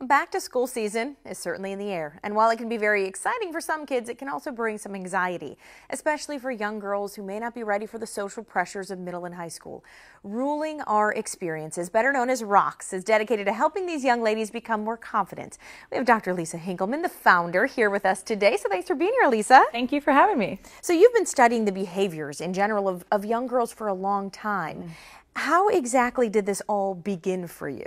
Back to school season is certainly in the air, and while it can be very exciting for some kids, it can also bring some anxiety, especially for young girls who may not be ready for the social pressures of middle and high school. Ruling Our Experiences, better known as ROX, is dedicated to helping these young ladies become more confident. We have Dr. Lisa Hinkelman, the founder, here with us today, so thanks for being here, Lisa. Thank you for having me. So you've been studying the behaviors in general of young girls for a long time. How exactly did this all begin for you?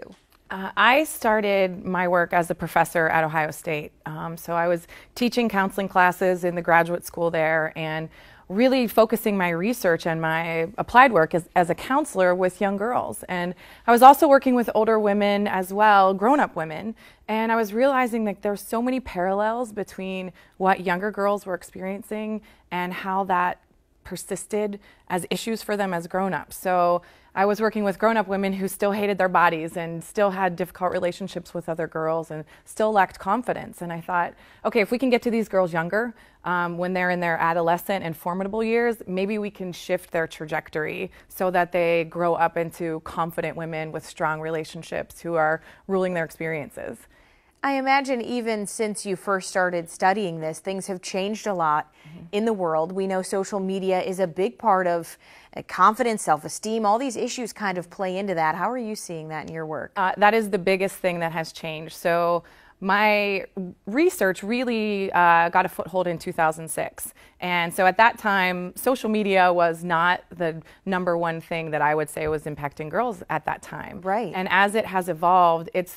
I started my work as a professor at Ohio State. So I was teaching counseling classes in the graduate school there and really focusing my research and my applied work as a counselor with young girls. And I was also working with older women as well, grown-up women. And I was realizing that there's so many parallels between what younger girls were experiencing and how that persisted as issues for them as grown-ups. So I was working with grown-up women who still hated their bodies and still had difficult relationships with other girls and still lacked confidence. And I thought, okay, if we can get to these girls younger, when they're in their adolescent and formidable years, maybe we can shift their trajectory so that they grow up into confident women with strong relationships who are ruling their experiences. I imagine even since you first started studying this, things have changed a lot in the world. We know social media is a big part of confidence, self-esteem. All these issues kind of play into that. How are you seeing that in your work? That is the biggest thing that has changed. So my research really got a foothold in 2006. And so at that time, social media was not the #1 thing that I would say was impacting girls at that time. Right. And as it has evolved, it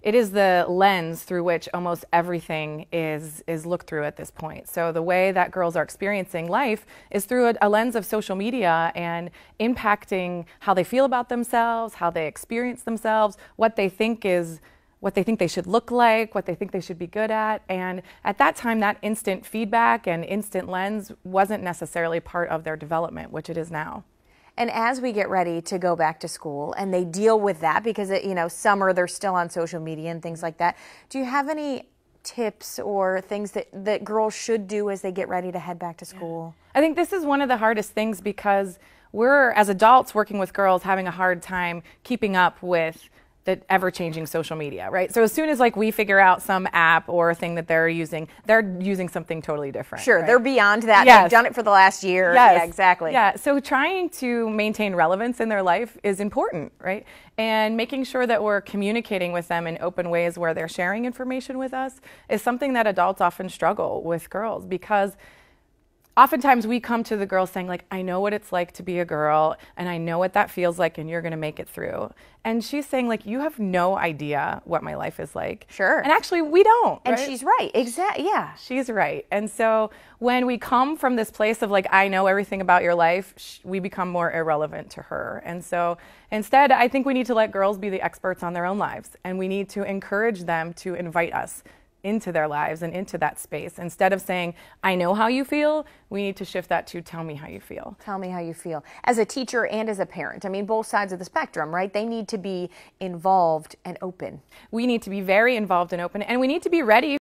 is the lens through which almost everything is looked through at this point. So the way that girls are experiencing life is through a lens of social media and impacting how they feel about themselves, how they experience themselves, what they think they should look like, what they think they should be good at. And at that time, that instant feedback and instant lens wasn't necessarily part of their development, which it is now. And as we get ready to go back to school and they deal with that because, summer they're still on social media and things like that, do you have any tips or things that girls should do as they get ready to head back to school? I think this is one of the hardest things because we're, as adults working with girls, having a hard time keeping up with the ever-changing social media, right? So as soon as we figure out some app or thing that they're using something totally different. Sure, right? They're beyond that. Yes. They've done it for the last year. Yes. Yeah, exactly. Yeah, so trying to maintain relevance in their life is important, right? And making sure that we're communicating with them in open ways where they're sharing information with us is something that adults often struggle with girls because oftentimes we come to the girls saying I know what it's like to be a girl and I know what that feels like and you're going to make it through. And she's saying you have no idea what my life is like. Sure. And actually we don't. And right? she's right. Exactly. Yeah. She's right. And so when we come from this place of I know everything about your life, we become more irrelevant to her. And so instead, I think we need to let girls be the experts on their own lives and we need to encourage them to invite us into their lives and into that space. Instead of saying, I know how you feel, we need to shift that to tell me how you feel. Tell me how you feel. As a teacher and as a parent, I mean, both sides of the spectrum, right? They need to be involved and open. We need to be very involved and open, and we need to be ready